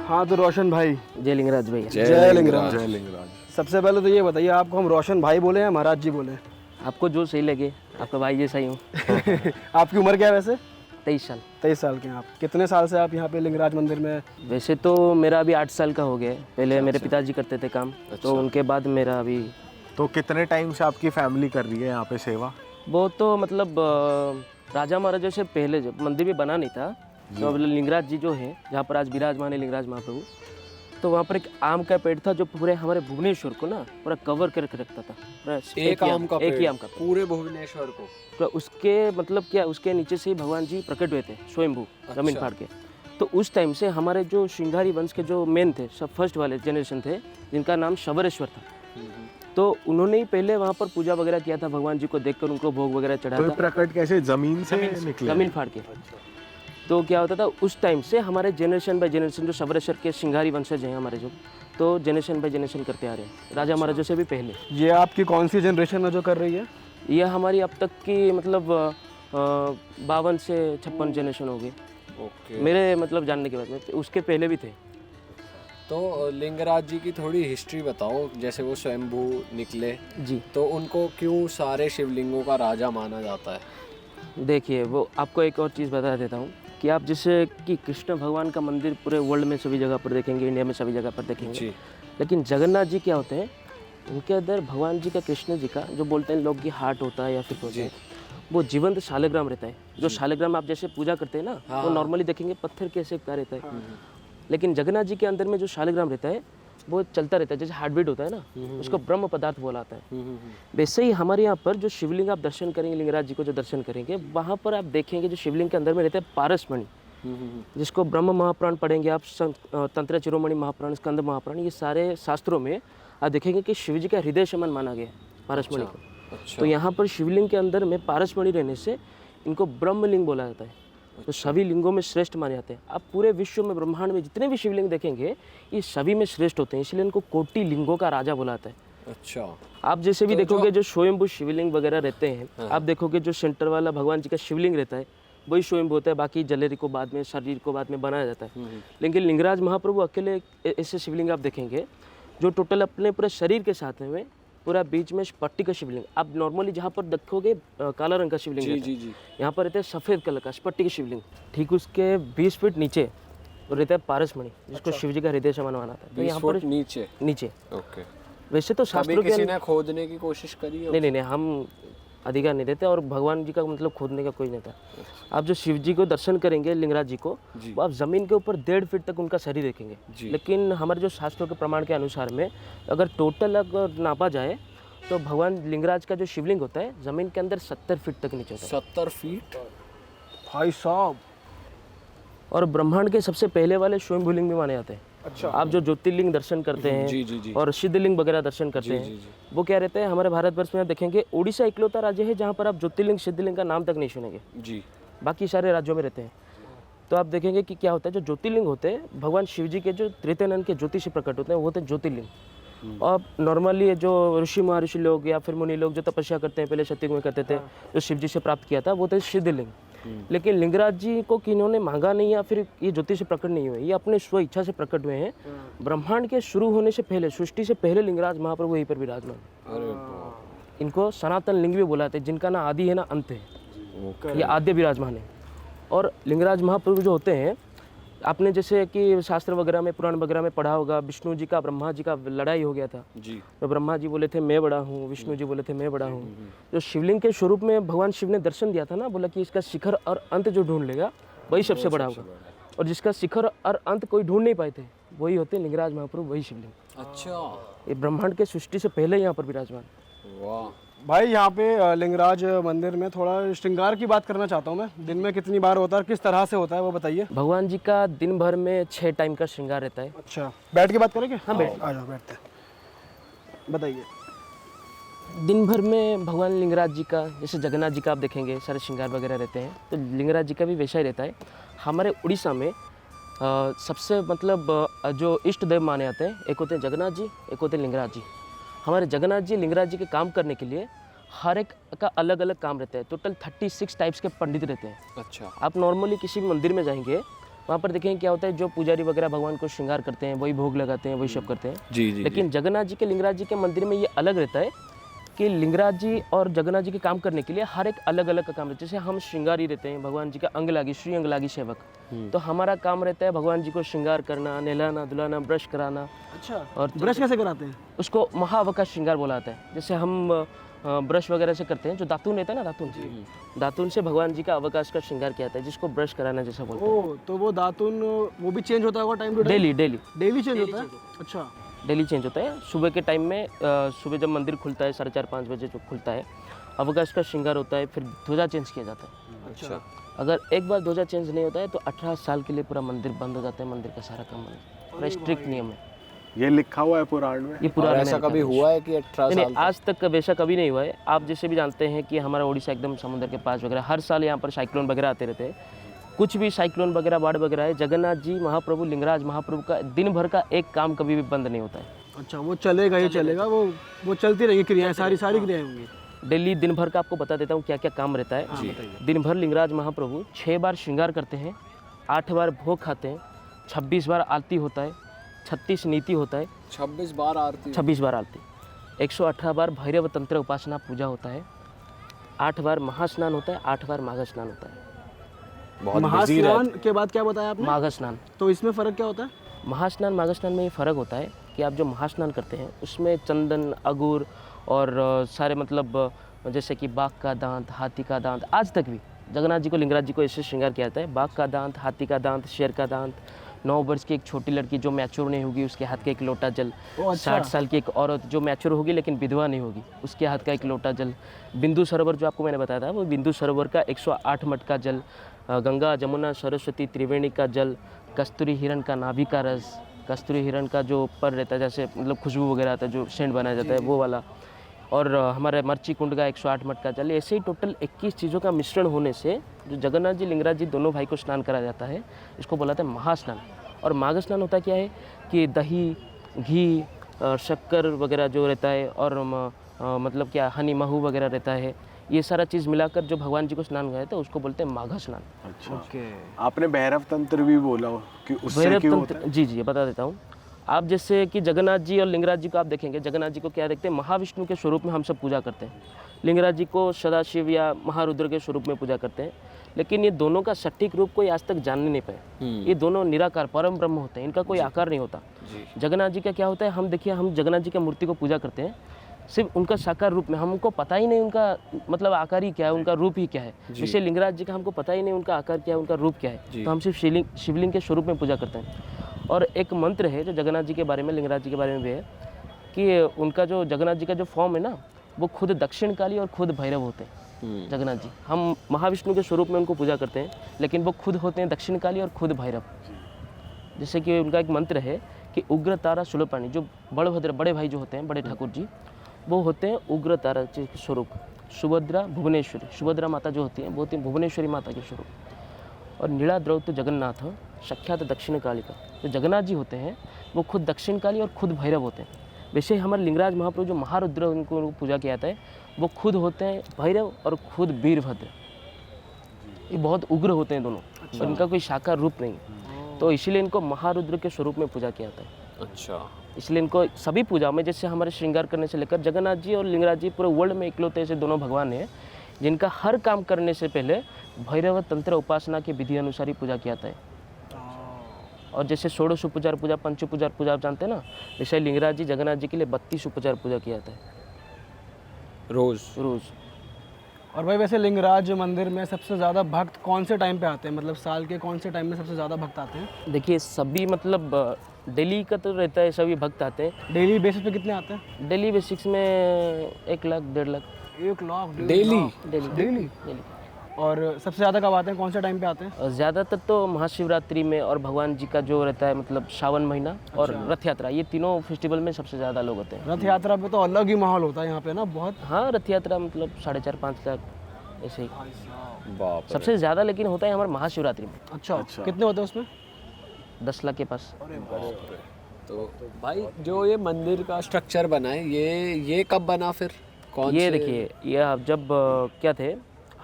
हाँ तो रोशन भाई, जय लिंगराज भैया। जय लिंगराज। जय लिंगराज। सबसे पहले तो ये बताइए, आपको हम रोशन भाई बोले या महाराज जी बोले? आपको जो सही लगे, आपका भाई जैसा ही हूँ। आपकी उम्र क्या है वैसे? 23 साल। 23 साल के हैं आप। कितने साल से आप यहाँ पे लिंगराज मंदिर में? वैसे तो मेरा अभी 8 साल का हो गया है। पहले मेरे पिताजी करते थे काम, तो उनके बाद मेरा अभी। तो कितने टाइम से आपकी फैमिली कर रही है यहाँ पे सेवा? वो तो मतलब राजा महाराजा से पहले जब मंदिर भी बना नहीं था, तो लिंगराज जी जो है, जहाँ पर आज विराजमान है लिंगराज महाप्रभु, तो वहाँ पर एक आम का पेड़ था जो पूरे हमारे भुवनेश्वर को ना पूरा कवर करके रखता था। पूरा एक ही आम का पेड़ पूरे भुवनेश्वर को। तो उसके मतलब क्या, उसके नीचे से ही भगवान जी प्रकट हुए थे स्वयंभू, जमीन फाड़ के। तो उस टाइम से हमारे जो श्रृंगारी वंश के जो मेन थे, सब फर्स्ट वाले जनरेशन थे, जिनका नाम शबरेश्वर था, तो उन्होंने ही पहले वहाँ पर पूजा वगैरह किया था। भगवान जी को देखकर उनको भोग वगैरह चढ़ा तो था। प्रकट कैसे जमीन से निकले? जमीन फाड़ के। तो क्या होता था उस टाइम से हमारे जनरेशन बाय जनरेशन जो शबरेश्वर के श्रृंगारी वंशज हैं हमारे जो, तो जनरेशन बाय जनरेशन करते आ रहे हैं, राजा महाराजों से भी पहले। ये आपकी कौन सी जनरेशन है जो कर रही है? ये हमारी अब तक की मतलब 52 से 56 जनरेशन हो गई। ओके। मेरे मतलब जानने के बाद में, उसके पहले भी थे। तो लिंगराज जी की थोड़ी हिस्ट्री बताओ, जैसे वो स्वयंभू निकले जी। तो उनको क्यों सारे शिवलिंगों का राजा माना जाता है? देखिए, वो आपको एक और चीज़ बता देता हूँ कि आप जैसे कि कृष्ण भगवान का मंदिर पूरे वर्ल्ड में सभी जगह पर देखेंगे, इंडिया में सभी जगह पर देखेंगे जी। लेकिन जगन्नाथ जी क्या होते हैं, उनके अंदर भगवान जी का, कृष्ण जी का जो बोलते हैं लोग कि हार्ट होता है या फिर होता है, वो जीवंत शालिग्राम रहता है। जो शालिग्राम आप जैसे पूजा करते हैं ना, वो नॉर्मली देखेंगे पत्थर के शेप का रहता है, लेकिन जगन्नाथ जी के अंदर में जो शालिग्राम रहता है वो चलता रहता है, जैसे हार्ट बीट होता है ना, उसको ब्रह्म पदार्थ बोला जाता है। वैसे ही हमारे यहाँ पर जो शिवलिंग आप दर्शन करेंगे, लिंगराज जी को जो दर्शन करेंगे, वहाँ पर आप देखेंगे जो शिवलिंग के अंदर में रहते हैं पारसमणि, जिसको ब्रह्म महापुराण पढ़ेंगे आप, तंत्र चिरोमणि महापुराण, स्कंद महापुराण, ये सारे शास्त्रों में आप देखेंगे कि शिव जी का हृदय समान माना गया है पारसमणि को। तो यहाँ पर शिवलिंग के अंदर में पारसमणि रहने से इनको ब्रह्मलिंग बोला जाता है। तो सभी लिंगों में श्रेष्ठ माने जाते हैं। आप पूरे विश्व में, ब्रह्मांड में जितने भी शिवलिंग देखेंगे, ये सभी में श्रेष्ठ होते हैं, इसलिए इनको कोटि लिंगों का राजा बोला जाता है। अच्छा। आप जैसे भी देखोगे जो स्वयंभू शिवलिंग वगैरह रहते हैं, आप देखोगे जो सेंटर वाला भगवान जी का शिवलिंग रहता है वही स्वयंभू होता है, बाकी जलेरी को बाद में, शरीर को बाद में बनाया जाता है। लेकिन लिंगराज महाप्रभु अकेले ऐसे शिवलिंग आप देखेंगे जो टोटल अपने पूरे शरीर के साथ में पूरा बीच में स्पट्टी का शिवलिंग। आप नॉर्मली जहाँ पर देखोगे काला रंग का शिवलिंग रहता है, यहाँ पर रहता है सफ़ेद कलर का स्पट्टी का शिवलिंग। ठीक उसके 20 फीट नीचे रहता है पारसमणि, जिसको शिव जी का हृदय समान माना था। तो यहाँ पर नीचे। ओके। वैसे तो शास्त्रों किसी ने खोदने की कोशिश करी है? नहीं, हम अधिकार नहीं देते, और भगवान जी का मतलब खोदने का कोई नहीं था। आप जो शिव जी को दर्शन करेंगे, लिंगराज जी को, वो आप जमीन के ऊपर 1.5 फीट तक उनका शरीर देखेंगे। लेकिन हमारे जो शास्त्रों के प्रमाण के अनुसार में अगर टोटल अगर नापा जाए तो भगवान लिंगराज का जो शिवलिंग होता है जमीन के अंदर 70 फीट तक नीचे होता है। 70 फीट भाई साहब। और ब्रह्मांड के सबसे पहले वाले स्वयंभूलिंग भी माने जाते हैं। अच्छा। आप जो ज्योतिर्लिंग दर्शन करते हैं और सिद्धलिंग वगैरह दर्शन करते हैं, वो क्या रहते हैं, हमारे भारतवर्ष में आप देखेंगे उड़ीसा इकलौता राज्य है जहाँ पर आप ज्योतिर्लिंग सिद्धलिंग का नाम तक नहीं सुनेंगे जी, बाकी सारे राज्यों में रहते हैं। तो आप देखेंगे कि क्या होता है, जो ज्योतिर्लिंग होते हैं भगवान शिव जी के जो त्रेतानंद के ज्योति से प्रकट होते हैं, वो होते हैं ज्योतिर्लिंग। और नॉर्मली जो ऋषि महर्षि लोग या फिर मुनि लोग जो तपस्या करते हैं, पहले सतयुग में करते थे, जो शिव जी से प्राप्त किया था, वो थे सिद्धलिंग। लेकिन लिंगराज जी को किन्होंने मांगा नहीं या फिर ये ज्योति से प्रकट नहीं हुए, ये अपने स्व इच्छा से प्रकट हुए हैं। ब्रह्मांड के शुरू होने से पहले, सृष्टि से पहले लिंगराज महाप्रभु यहीं पर विराजमान। इनको सनातन लिंग भी बोला जाता है, जिनका ना आदि है ना अंत है, ये आद्य विराजमान है। और लिंगराज महाप्रभु जो होते हैं, आपने जैसे कि शास्त्र वगैरह में, पुराण वगैरह में पढ़ा होगा, विष्णु जी का ब्रह्मा जी का लड़ाई हो गया था जी। तो ब्रह्मा जी बोले थे मैं बड़ा हूँ, विष्णु जी बोले थे मैं बड़ा हूँ। जो शिवलिंग के स्वरूप में भगवान शिव ने दर्शन दिया था ना, बोला कि इसका शिखर और अंत जो ढूंढ लेगा वही सबसे बड़ा होगा, और जिसका शिखर और अंत कोई ढूंढ नहीं पाए थे वही होते लिंगराज महाप्रभु, वही शिवलिंग। अच्छा। ये ब्रह्मांड के सृष्टि से पहले यहाँ पर विराजमान। वाह भाई, यहाँ पे लिंगराज मंदिर में थोड़ा श्रृंगार की बात करना चाहता हूँ मैं। दिन में कितनी बार होता है, किस तरह से होता है, वो बताइए। भगवान जी का दिन भर में 6 टाइम का श्रृंगार रहता है। अच्छा, बैठ के बात करेंगे? हाँ, बैठ। आ जाओ, बैठते हैं। बताइए। दिन भर में भगवान लिंगराज जी का, जैसे जगन्नाथ जी का आप देखेंगे सारे श्रृंगार वगैरह रहते हैं, तो लिंगराज जी का भी वैसा ही रहता है। हमारे उड़ीसा में सबसे मतलब जो इष्ट देव माने जाते हैं, एक होते हैं जगन्नाथ जी, एक होते हैं लिंगराज जी। हमारे जगन्नाथ जी लिंगराज जी के काम करने के लिए हर एक का अलग अलग काम रहता है। टोटल 36 टाइप्स के पंडित रहते हैं। अच्छा। आप नॉर्मली किसी भी मंदिर में जाएंगे वहाँ पर देखें क्या होता है, जो पुजारी वगैरह भगवान को श्रृंगार करते हैं वही भोग लगाते हैं, वही सब करते हैं। जी जी। लेकिन जगन्नाथ जी के लिंगराज जी के मंदिर में ये अलग रहता है कि लिंगराज जी और जगन्नाथ जी के काम करने के लिए हर एक अलग अलग का काम रहता है। जैसे हम श्रृंगारी रहते हैं, भगवान जी का अंग लागी, श्री अंग लागी सेवक, तो हमारा काम रहता है भगवान जी को श्रृंगार करना, नहलाना धुलाना, ब्रश कराना। अच्छा, और ब्रश कैसे कराते हैं? उसको महाअवकाश श्रृंगार बोला जाता है। जैसे हम ब्रश वगैरह से करते हैं, जो दातुन रहता है ना, दातुन से भगवान जी का अवकाश का श्रृंगार किया जाता है, जिसको ब्रश कराना जैसा बोलते हैं। ओ, तो वो दातुन वो भी चेंज होता होगा time to time? Daily daily daily change होता है? अच्छा, डेली चेंज होता है। सुबह के टाइम में सुबह जब मंदिर खुलता है 4:30-5 बजे जो खुलता है, अवकाश का श्रृंगार होता है, फिर ध्वजा चेंज किया जाता है। अच्छा। अगर एक बार ध्वजा चेंज नहीं होता है तो 18 साल के लिए पूरा मंदिर बंद हो जाता है, मंदिर का सारा काम बंद। पूरा स्ट्रिक्ट नियम है, ये लिखा हुआ है पुराण में? ये और पुराना ऐसा कभी हुआ है कि 18 नहीं, साल आज तक वैसा कभी नहीं हुआ है। आप जैसे भी जानते हैं कि हमारा उड़ीसा एकदम समुद्र के पास वगैरह, हर साल यहाँ पर साइक्लोन वगैरह आते रहते हैं। कुछ भी साइक्लोन वगैरह, बाढ़ वगैरह है, जगन्नाथ जी महाप्रभु लिंगराज महाप्रभु का दिन भर का एक काम कभी भी बंद नहीं होता है। अच्छा, वो चलेगा ही चलेगा, वो चलती रहेगी क्रियाएं, सारी क्रियाएं होंगी। डेली दिन भर का आपको बता देता हूँ क्या क्या काम रहता है। दिन भर लिंगराज महाप्रभु 6 बार श्रृंगार करते हैं, 8 बार भोग खाते हैं, 26 बार आरती होता है, 36 नीति होता है, 26 बार आरती, 26 बार आरती, 118 बार भैरव तंत्र उपासना पूजा होता है, 8 बार महास्नान होता है, 8 बार माघ स्नान होता है। बहुत महास्नान के बाद क्या बताया आपने? माघ स्नान। तो इसमें फ़र्क क्या होता है? महास्नान माघ स्नान में ये फ़र्क होता है कि आप जो महास्नान करते हैं उसमें चंदन, अगुर और सारे मतलब जैसे कि बाघ का दांत, हाथी का दांत, आज तक भी जगन्नाथ जी को लिंगराज जी को ऐसे श्रृंगार किया जाता है। बाघ का दांत, हाथी का दांत, शेर का दांत, 9 वर्ष की एक छोटी लड़की जो मैच्योर नहीं होगी उसके हाथ का एक लोटा जल, 60 साल की एक औरत जो मैच्योर होगी लेकिन विधवा नहीं होगी उसके हाथ का एक लोटा जल, बिंदु सरोवर जो आपको मैंने बताया था वो बिंदु सरोवर का 108 मट का जल, गंगा जमुना सरस्वती त्रिवेणी का जल, कस्तूरी हिरण का नाभि का रस, कस्तूरी हिरण का जो पर रहता है जैसे मतलब खुशबू वगैरह आता है जो सेंट बनाया जाता है वो वाला, और हमारे मर्ची कुंड का 108 मट का जल। ऐसे ही टोटल 21 चीज़ों का मिश्रण होने से जो जगन्नाथ जी लिंगराज जी दोनों भाई को स्नान कराया जाता है, इसको बोला जाता है महास्नान। और माघ स्नान होता क्या है कि दही, घी, शक्कर वगैरह जो रहता है और मतलब क्या हनी महू वगैरह रहता है, ये सारा चीज़ मिलाकर जो भगवान जी को स्नान कराया था उसको बोलते हैं माघ स्नान। अच्छा, आपने भैरव तंत्र भी बोला कि उससे भैरव क्यों होता तंत्र, जी बता देता हूँ। आप जैसे कि जगन्नाथ जी और लिंगराज जी को आप देखेंगे, जगन्नाथ जी को क्या देखते हैं, महाविष्णु के स्वरूप में हम सब पूजा करते हैं, लिंगराज जी को सदाशिव या महारुद्र के स्वरूप में पूजा करते हैं। लेकिन ये दोनों का सटीक रूप कोई आज तक जानने नहीं पाए। ये दोनों निराकार परम ब्रह्म होते हैं, इनका कोई आकार नहीं होता। जगन्नाथ जी का क्या होता है, हम देखिए हम जगन्नाथ जी की मूर्ति को पूजा करते हैं सिर्फ उनका साकार रूप में, हमको पता ही नहीं उनका मतलब आकार ही क्या है, उनका रूप ही क्या है। जैसे लिंगराज जी का हमको पता ही नहीं उनका आकार क्या है, उनका रूप क्या है, तो हम सिर्फ शिवलिंग के स्वरूप में पूजा करते हैं। और एक मंत्र है जो जगन्नाथ जी के बारे में, लिंगराज जी के बारे में भी है कि उनका जो जगन्नाथ जी का जो फॉर्म है ना वो खुद दक्षिणकाली और खुद भैरव होते हैं। जगन्नाथ जी, हम महाविष्णु के स्वरूप में उनको पूजा करते हैं लेकिन वो खुद होते हैं दक्षिणकाली और खुद भैरव। जैसे कि उनका एक मंत्र है कि उग्र तारा सुलपाणी, जो बड़भद्र बड़े भाई जो होते हैं बड़े ठाकुर जी, वो होते हैं उग्र तारा के स्वरूप। सुभद्रा भुवनेश्वरी, सुभद्रा माता जो होती हैं वो होती हैं भुवनेश्वरी माता के स्वरूप। और नीला द्रौत जगन्नाथ सख्यात दक्षिण काली का, जो जगन्नाथ जी होते हैं वो खुद दक्षिण काली और खुद भैरव होते हैं। वैसे हमारे लिंगराज महाप्रभु जो महारुद्र उनको पूजा किया जाता है वो खुद होते हैं भैरव और खुद वीरभद्र। ये बहुत उग्र होते हैं दोनों। और इनका कोई साकार रूप नहीं, तो इसीलिए इनको महारुद्र के स्वरूप में पूजा किया जाता है। अच्छा, इसलिए इनको सभी पूजा में, जैसे हमारे श्रृंगार करने से लेकर, जगन्नाथ जी और लिंगराज जी पूरे वर्ल्ड में इकलौते ऐसे दोनों भगवान हैं जिनका हर काम करने से पहले भैरव तंत्र उपासना के विधि अनुसार ही पूजा किया जाता है। और जैसे 16 उपचार पूजा, 5 उपचार पूजा आप जानते हैं ना, वैसे लिंगराज जी जगन्नाथ जी के लिए 32 उपचार पूजा किया जाता है रोज। और भाई वैसे लिंगराज मंदिर में सबसे ज़्यादा भक्त कौन से टाइम पे आते हैं, मतलब साल के कौन से टाइम में सबसे ज़्यादा भक्त आते हैं? देखिए सभी मतलब डेली का तो रहता है, सभी भक्त आते हैं। डेली बेसिस पे कितने आते हैं? डेली बेसिक्स में 1 लाख 1.5 लाख 1 लाख डेली। और सबसे ज़्यादा कब आते हैं, कौन से टाइम पे आते हैं? और ज़्यादातर तो महाशिवरात्रि में और भगवान जी का जो रहता है मतलब सावन महीना और रथ यात्रा, ये तीनों फेस्टिवल में सबसे ज़्यादा लोग होते हैं। रथ यात्रा पे तो अलग ही माहौल होता है यहाँ पे ना बहुत। हाँ, रथ यात्रा मतलब 4.5-5 लाख ऐसे ही बाप रे। सबसे ज़्यादा लेकिन होता है हमारे महाशिवरात्रि में। अच्छा, कितने होते हैं उसमें? 10 लाख के पास। तो भाई जो ये मंदिर का स्ट्रक्चर बना है ये कब बना फिर? कौन ये से? देखिए, ये आप जब क्या थे,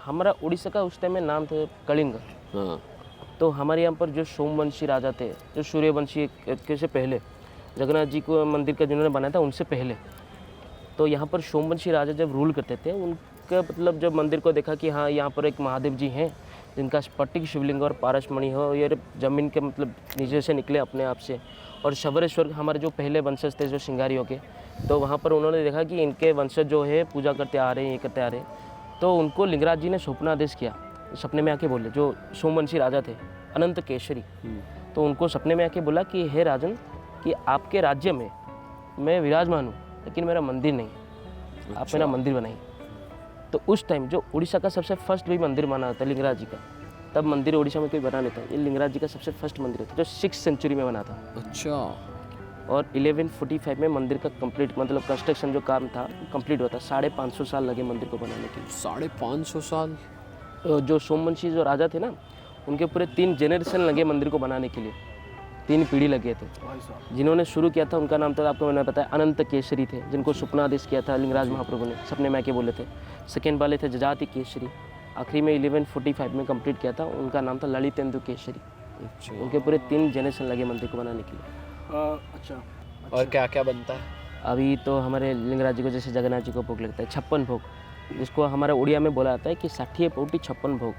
हमारा उड़ीसा का उस टाइम में नाम थे कलिंग। हाँ, तो हमारे यहाँ पर जो सोमवंशी राजा थे, जो सूर्यवंशी के से पहले जगन्नाथ जी को मंदिर का जिन्होंने बनाया था उनसे पहले, तो यहाँ पर सोमवंशी राजा जब रूल करते थे उनका मतलब जब मंदिर को देखा कि हाँ यहाँ पर एक महादेव जी हैं जिनका स्फटिक शिवलिंग और पारसमणि हो, ये ज़मीन के मतलब नीचे से निकले अपने आप से, और शबरेश्वर हमारे जो पहले वंशज थे जो श्रृंगारियों के, तो वहाँ पर उन्होंने देखा कि इनके वंशज जो है पूजा करते आ रहे हैं, ये करते आ रहे हैं, तो उनको लिंगराज जी ने स्वप्नादेश किया, सपने में आके बोले, जो सोमवंशी राजा थे अनंत केशरी, तो उनको सपने में आके बोला कि हे राजन कि आपके राज्य में मैं विराजमान हूँ लेकिन मेरा मंदिर नहीं, आप मेरा मंदिर बनाइए। तो उस टाइम जो उड़ीसा का सबसे फर्स्ट भी मंदिर माना जाता है लिंगराज जी का, तब मंदिर उड़ीसा में कोई बना नहीं था, ये लिंगराज जी का सबसे फर्स्ट मंदिर था जो 6th सेंचुरी में बना था। अच्छा। और 1145 में मंदिर का कंप्लीट मतलब कंस्ट्रक्शन जो काम था कंप्लीट हुआ था। 550 साल लगे मंदिर को बनाने के लिए। 550 साल? जो सोमवंशी जो राजा थे ना, उनके पूरे 3 जनरेशन लगे मंदिर को बनाने के लिए, 3 पीढ़ी लगे थे। जिन्होंने शुरू किया था उनका नाम तो आपको मैंने बताया अनंत केशरी थे, जिनको स्वप्नादेश किया था लिंगराज महाप्रभु ने, सपने में आके बोले थे। सेकेंड वाले थे जजाति केशरी, आखिरी में 1145 में कंप्लीट किया था, उनका नाम था ललितेंदु केशरी। अच्छा। उनके पूरे 3 जनरेशन लगे मंदिर को बनाने के लिए। अच्छा। और क्या क्या बनता है? अभी तो हमारे लिंगराज जी को जैसे जगन्नाथ जी को भोग लगता है 56 भोग, जिसको हमारे उड़िया में बोला जाता है कि 60 पौटी 56 भोग।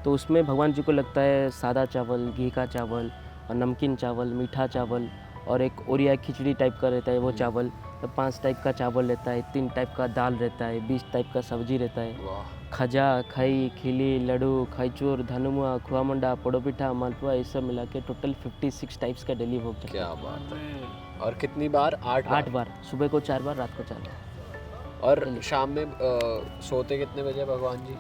तो उसमें भगवान जी को लगता है सादा चावल, घी का चावल और नमकीन चावल, मीठा चावल, और एक ओरिया खिचड़ी टाइप का रहता है वो चावल, तो 5 टाइप का चावल रहता है, 3 टाइप का दाल रहता है, 20 टाइप का सब्जी रहता है, खजा, खई, खिली, लड्डू, खाईचूर, धनुआ, खुआ मंडा, पोड़ोपिठा, मालपुआ, ये सब मिला के टोटल 56 टाइप्स का डेली भोग चलता है। क्या बात है। और कितनी बार? 8 बार, सुबह को 4 बार, रात को 4 बार। और शाम में सोते कितने बजे भगवान जी?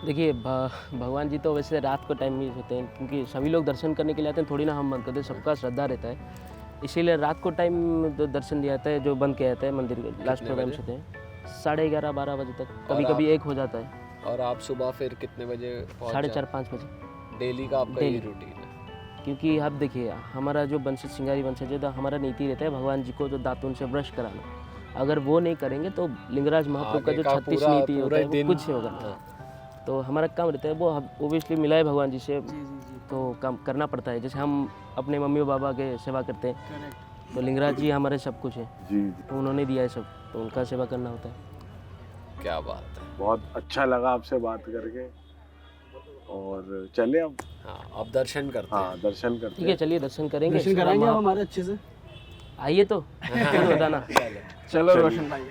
देखिए भगवान जी तो वैसे रात को टाइम में होते हैं, क्योंकि सभी लोग दर्शन करने के लिए आते हैं, थोड़ी ना हम बंद करते हैं, सबका श्रद्धा रहता है, इसीलिए रात को टाइम तो दर्शन दिया जाता है, जो बंद किया जाता है मंदिर के लास्ट टाइम सोते हैं 11:30-12 बजे तक, कभी कभी 1 हो जाता है। और आप सुबह फिर कितने बजे? 4:30-5 बजे डेली का आपका ये रूटीन है? क्योंकि आप देखिए हमारा जो वंशज श्रृंगारी वंशज है, तो हमारा नीति रहता है भगवान जी को जो दातुन से ब्रश कराना, अगर वो नहीं करेंगे तो लिंगराज महाप्रभु का जो 36 नीति होता है वो कुछ नहीं होगा। तो हमारा काम रहता है वो ओबियसली मिला है भगवान जी से, तो काम करना पड़ता है। जैसे हम अपने मम्मी और पापा के सेवा करते हैं, तो लिंगराज जी हमारे सब कुछ है, तो उन्होंने दिया है सब, तो उनका सेवा करना होता है। क्या बात है। बहुत अच्छा लगा आपसे बात करके, और चले अब। हाँ, अब दर्शन करते हैं। हाँ, दर्शन करते ठीक है, चलिए दर्शन करेंगे, दर्शन कराएंगे आप हमारे अच्छे से। आइए तो बताना। चलो रोशन भाई।